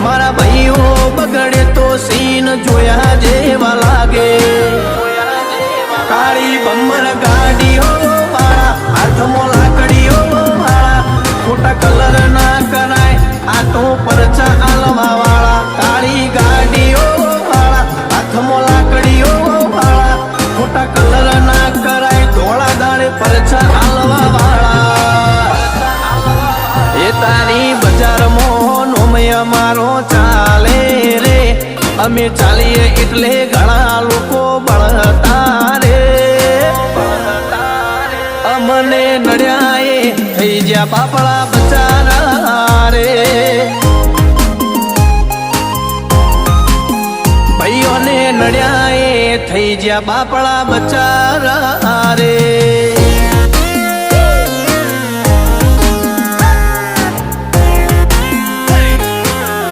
મારા ભાઈઓ બગડે તો સીન જોયા જેવા લાગે કાળી બમ્બર ગાડીઓ વાળા હાથમાં લાકડીઓ વાળા ખોટા કલર ના કરાય આ તો પરચા આલવા વાળા કાળી ગાડીઓ વાળા હાથમાં લાકડીઓ વાળા ખોટા કલર ના કરાય ધોળા દાડે પરચા આલવા વાળા એ તારી બજારમાં નોમય મારો ચાલે રે અમે ચાલીએ એટલે ઘણા લોકો બળતા રે અમને નડ્યા થઈ જ્યાં બાપડા બચારા રે ભાઈઓને નડ્યા થઈ જ્યાં બાપડા બચારા રે